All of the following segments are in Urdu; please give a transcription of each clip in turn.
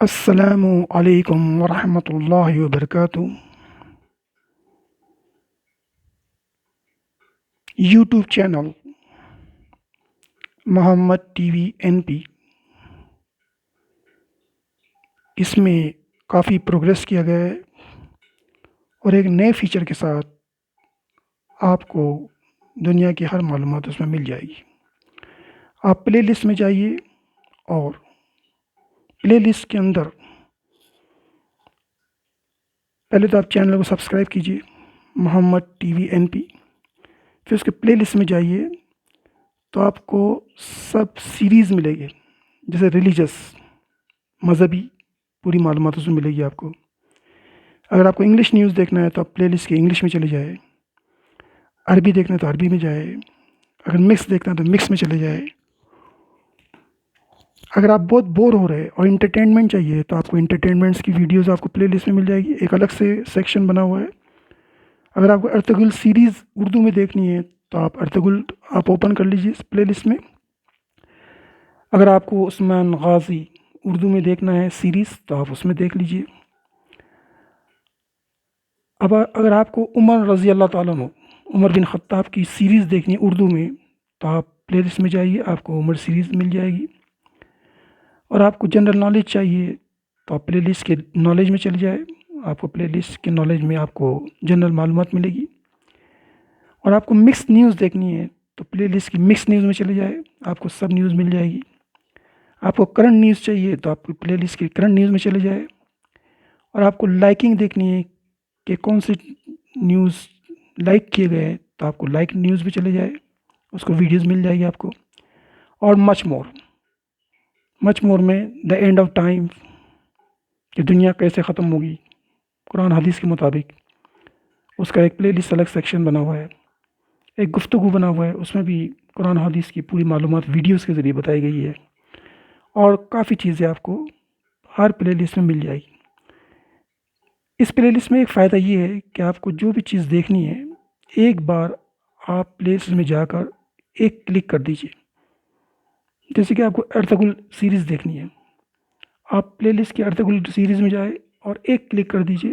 السلام علیکم ورحمۃ اللہ وبرکاتہ۔ یوٹیوب چینل محمد ٹی وی این پی، اس میں کافی پروگریس کیا گیا ہے اور ایک نئے فیچر کے ساتھ آپ کو دنیا کی ہر معلومات اس میں مل جائے گی۔ آپ پلے لسٹ میں جائیے اور پلے لسٹ کے اندر پہلے تو آپ چینل کو سبسکرائب کیجیے محمد ٹی وی این پی، پھر اس کے پلے لسٹ میں جائیے تو آپ کو سب سیریز ملے گی، جیسے ریلیجس، مذہبی، پوری معلومات اس میں ملے گی آپ کو۔ اگر آپ کو انگلش نیوز دیکھنا ہے تو آپ پلے لسٹ کے انگلش میں چلے جائے، عربی دیکھنا ہے تو عربی میں جائے، اگر مکس دیکھنا ہے تو مکس میں چلے جائے۔ اگر آپ بہت بور ہو رہے اور انٹرٹینمنٹ چاہیے تو آپ کو انٹرٹینمنٹس کی ویڈیوز آپ کو پلے لسٹ میں مل جائے گی، ایک الگ سے سیکشن بنا ہوا ہے۔ اگر آپ کو ارطغرل سیریز اردو میں دیکھنی ہے تو آپ ارطغرل آپ اوپن کر لیجیے اس پلے لسٹ میں۔ اگر آپ کو عثمان غازی اردو میں دیکھنا ہے سیریز تو آپ اس میں دیکھ لیجیے۔ اب اگر آپ کو عمر رضی اللہ تعالیٰ عنہ، عمر بن خطاب کی سیریز دیکھنی ہے اردو میں تو آپ پلے لسٹ میں جائیے، آپ کو عمر سیریز مل جائے گی۔ اور آپ کو جنرل نالج چاہیے تو آپ پلے لسٹ کے نالج میں چلے جائے، آپ کو پلے لسٹ کے نالج میں آپ کو جنرل معلومات ملے گی۔ اور آپ کو مکس نیوز دیکھنی ہے تو پلے لسٹ کی مکس نیوز میں چلے جائے، آپ کو سب نیوز مل جائے گی۔ آپ کو کرنٹ نیوز چاہیے تو آپ کو پلے لسٹ کی کرنٹ نیوز میں چلے جائے۔ اور آپ کو لائکنگ دیکھنی ہے کہ کون سی نیوز لائک کیے گئے ہیں تو آپ کو لائک نیوز بھی چلے جائے، اس کو ویڈیوز مل جائے گی آپ کو۔ اور مچ مور میں دا اینڈ آف ٹائم، کہ دنیا کیسے ختم ہوگی قرآن حدیث کے مطابق، اس کا ایک پلے لسٹ الگ سیکشن بنا ہوا ہے، ایک گفتگو بنا ہوا ہے، اس میں بھی قرآن حدیث کی پوری معلومات ویڈیوز کے ذریعے بتائی گئی ہے۔ اور کافی چیزیں آپ کو ہر پلے لسٹ میں مل جائے گی۔ اس پلے لسٹ میں ایک فائدہ یہ ہے کہ آپ کو جو بھی چیز دیکھنی ہے ایک بار آپ پلے لسٹ میں جا کر ایک کلک کر دیجیے۔ جیسے کہ آپ کو ارطغرل سیریز دیکھنی ہے، آپ پلے لسٹ کی ارطغرل سیریز میں جائے اور ایک کلک کر دیجیے،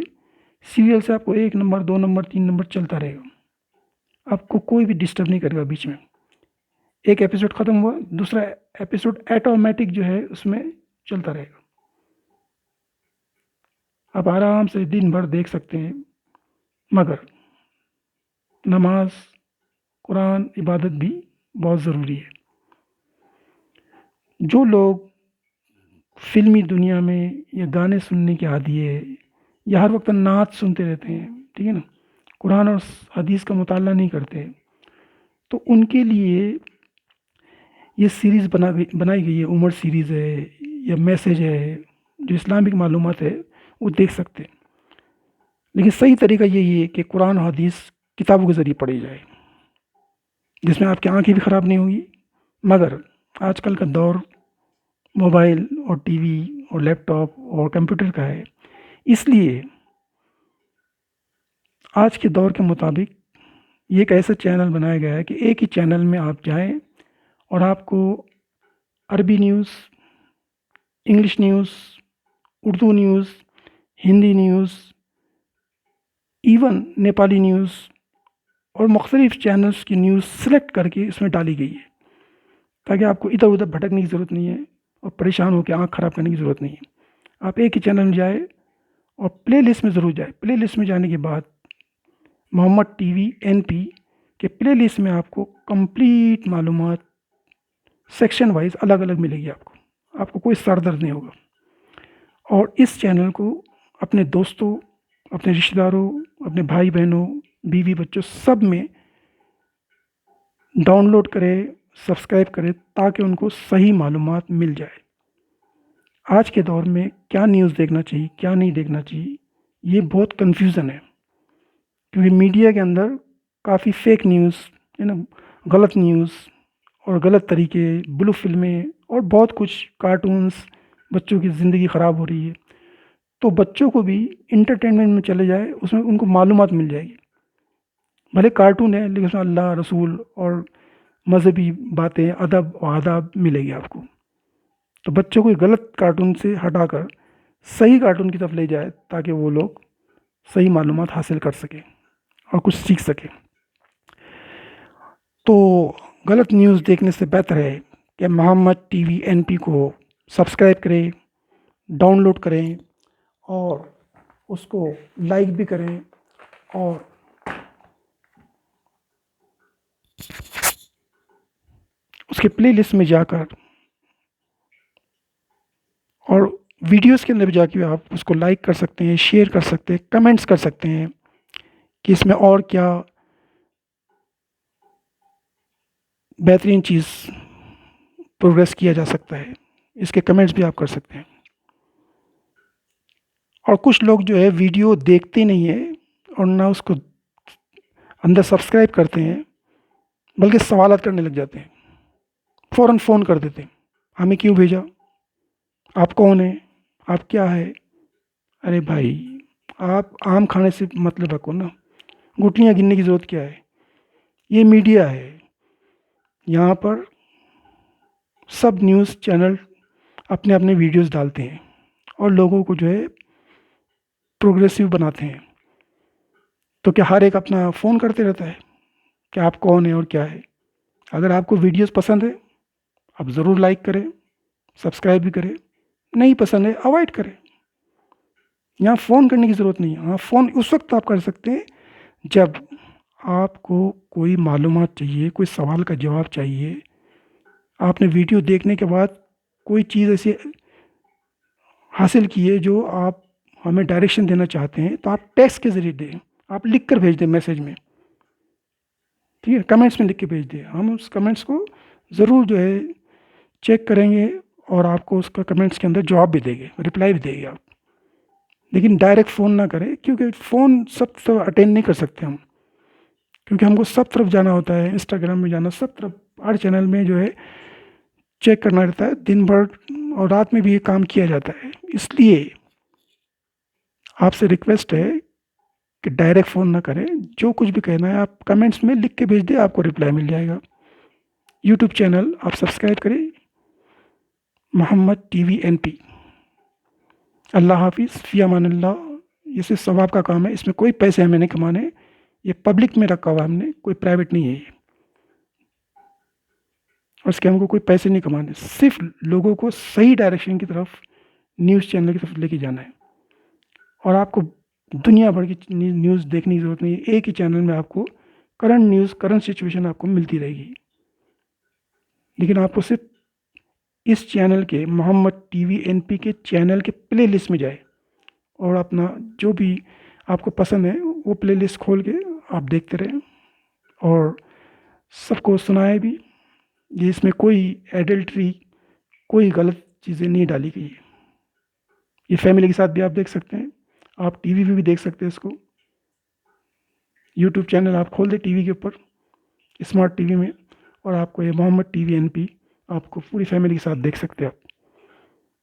سیریل سے آپ کو 1 نمبر 2 نمبر 3 نمبر چلتا رہے گا، آپ کو کوئی بھی ڈسٹرب نہیں کرے گا۔ بیچ میں ایک ایپیسوڈ ختم ہوا، دوسرا ایپیسوڈ آٹومیٹک جو ہے اس میں چلتا رہے گا، آپ آرام سے دن بھر دیکھ سکتے ہیں۔ مگر نماز، قرآن، عبادت بھی بہت ضروری ہے۔ جو لوگ فلمی دنیا میں یا گانے سننے کے عادی ہے یا ہر وقت نعت سنتے رہتے ہیں، ٹھیک ہے نا، قرآن اور حدیث کا مطالعہ نہیں کرتے، تو ان کے لیے یہ سیریز بنائی گئی ہے، عمر سیریز ہے یا میسیج ہے، جو اسلامک معلومات ہے وہ دیکھ سکتے ہیں۔ لیکن صحیح طریقہ یہی ہے کہ قرآن و حدیث کتابوں کے ذریعے پڑھی جائے، جس میں آپ کی آنکھیں بھی خراب نہیں ہوگی۔ مگر آج کل کا دور موبائل اور ٹی وی اور لیپ ٹاپ اور کمپیوٹر کا ہے، اس لیے آج کے دور کے مطابق یہ ایک ایسا چینل بنایا گیا ہے کہ ایک ہی چینل میں آپ جائیں اور آپ کو عربی news, English news, Urdu news, Hindi news, even Nepali news اور مختلف چینلز کی نیوز سلیکٹ کر کے اس میں ڈالی گئی ہے، تاکہ آپ کو ادھر ادھر بھٹکنے کی ضرورت نہیں ہے اور پریشان ہو کے آنکھ خراب کرنے کی ضرورت نہیں ہے۔ آپ ایک ہی چینل میں جائے اور پلے لسٹ میں ضرور جائے۔ پلے لسٹ میں جانے کے بعد محمد ٹی وی این پی کے پلے لسٹ میں آپ کو کمپلیٹ معلومات سیکشن وائز الگ الگ ملے گی، آپ کو کوئی سر درد نہیں ہوگا۔ اور اس چینل کو اپنے دوستوں، اپنے رشتہ داروں، اپنے بھائی بہنوں، بیوی بچوں سب میں ڈاؤن لوڈ کرے، سبسکرائب کرے، تاکہ ان کو صحیح معلومات مل جائے۔ آج کے دور میں کیا نیوز دیکھنا چاہیے، کیا نہیں دیکھنا چاہیے، یہ بہت کنفیوژن ہے، کیونکہ میڈیا کے اندر کافی فیک نیوز ہے نا، غلط نیوز اور غلط طریقے، بلو فلمیں اور بہت کچھ، کارٹونز، بچوں کی زندگی خراب ہو رہی ہے۔ تو بچوں کو بھی انٹرٹینمنٹ میں چلے جائے، اس میں ان کو معلومات مل جائے گی۔ بھلے کارٹون ہے لیکن اس میں اللہ، رسول اور مذہبی باتیں، ادب و آداب ملے گی آپ کو۔ تو بچوں کو غلط کارٹون سے ہٹا کر صحیح کارٹون کی طرف لے جائے تاکہ وہ لوگ صحیح معلومات حاصل کر سکیں اور کچھ سیکھ سکیں۔ تو غلط نیوز دیکھنے سے بہتر ہے کہ محمد ٹی وی این پی کو سبسکرائب کریں، ڈاؤن لوڈ کریں اور اس کو لائک بھی کریں، اور اس کے پلے لسٹ میں جا کر اور ویڈیوز کے اندر بھی جا کے آپ اس کو لائک کر سکتے ہیں، شیئر کر سکتے ہیں، کمنٹس کر سکتے ہیں کہ اس میں اور کیا بہترین چیز پروگریس کیا جا سکتا ہے، اس کے کمنٹس بھی آپ کر سکتے ہیں۔ اور کچھ لوگ جو ہے ویڈیو دیکھتے نہیں ہیں اور نہ اس کو اندر سبسکرائب کرتے ہیں، بلکہ سوالات کرنے لگ جاتے ہیں، فوراً فون کر دیتے ہیں، ہمیں کیوں بھیجا، آپ کون ہیں، آپ کیا ہے۔ ارے بھائی، آپ آم کھانے سے مطلب رکھو نا، گٹلیاں گننے کی ضرورت کیا ہے؟ یہ میڈیا ہے، یہاں پر سب نیوز چینل اپنے اپنے ویڈیوز ڈالتے ہیں اور لوگوں کو جو ہے پروگریسو بناتے ہیں۔ تو کیا ہر ایک اپنا فون کرتے رہتا ہے کہ آپ کون ہیں اور کیا ہے؟ اگر آپ کو ویڈیوز پسند ہے آپ ضرور لائک کریں، سبسکرائب بھی کریں، نہیں پسند ہے اوائڈ کریں۔ یہاں فون کرنے کی ضرورت نہیں ہے، ہاں فون اس وقت آپ کر سکتے ہیں جب آپ کو کوئی معلومات چاہیے، کوئی سوال کا جواب چاہیے، آپ نے ویڈیو دیکھنے کے بعد کوئی چیز ایسی حاصل کی ہے جو آپ ہمیں ڈائریکشن دینا چاہتے ہیں، تو آپ ٹیکسٹ کے ذریعے دیں، آپ لکھ کر بھیج دیں میسیج میں، ٹھیک ہے، کمنٹس میں لکھ کے بھیج دیں، ہم اس کمنٹس کو ضرور جو ہے چیک کریں گے اور آپ کو اس کا کمنٹس کے اندر جواب بھی دیں گے، رپلائی بھی دیں گے آپ۔ لیکن ڈائریکٹ فون نہ کریں، کیونکہ فون سب طرف اٹینڈ نہیں کر سکتے ہم، کیونکہ ہم کو سب طرف جانا ہوتا ہے، انسٹاگرام میں جانا، سب طرف ہر چینل میں جو ہے چیک کرنا رہتا ہے، دن بھر اور رات میں بھی یہ کام کیا جاتا ہے۔ اس لیے آپ سے ریکویسٹ ہے کہ ڈائریکٹ فون نہ کریں، جو کچھ بھی کہنا ہے آپ کمنٹس میں لکھ کے بھیج دیں، آپ کو رپلائی مل جائے گا۔ یوٹیوب چینل آپ سبسکرائب کریں، محمد ٹی وی این پی۔ اللہ حافظ، فی امان اللہ۔ یہ صرف ثواب کا کام ہے، اس میں کوئی پیسے ہمیں نہیں کمانے، یہ پبلک میں رکھا ہوا ہم نے، کوئی پرائیویٹ نہیں ہے یہ، اور اس کے ہم کو کوئی پیسے نہیں کمانے، صرف لوگوں کو صحیح ڈائریکشن کی طرف، نیوز چینل کی طرف لے کے جانا ہے۔ اور آپ کو دنیا بھر کی نیوز دیکھنے کی ضرورت نہیں ہے، ایک ہی چینل میں آپ کو کرنٹ نیوز، کرنٹ سچویشن آپ کو ملتی رہے گی۔ لیکن آپ کو صرف اس چینل کے، محمد ٹی وی این پی کے چینل کے پلے لسٹ میں جائے اور اپنا جو بھی آپ کو پسند ہے وہ پلے لسٹ کھول کے آپ دیکھتے رہیں اور سب کو سنائے بھی۔ یہ اس میں کوئی ایڈلٹری، کوئی غلط چیزیں نہیں ڈالی گئی ہے۔ یہ فیملی کے ساتھ بھی آپ دیکھ سکتے ہیں، آپ ٹی وی پہ بھی دیکھ سکتے ہیں اس کو۔ یوٹیوب چینل آپ کھول دیں ٹی وی کے اوپر، اسمارٹ ٹی وی میں، اور آپ کو یہ محمد ٹی وی این پی آپ کو پوری فیملی کے ساتھ دیکھ سکتے ہیں آپ،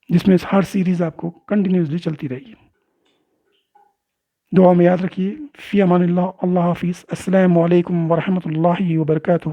جس میں ہر سیریز آپ کو کنٹینیوسلی چلتی رہے گی۔ دعا میں یاد رکھیے، فی امان اللہ، اللہ حافظ، السلام علیکم ورحمۃ اللہ وبرکاتہ۔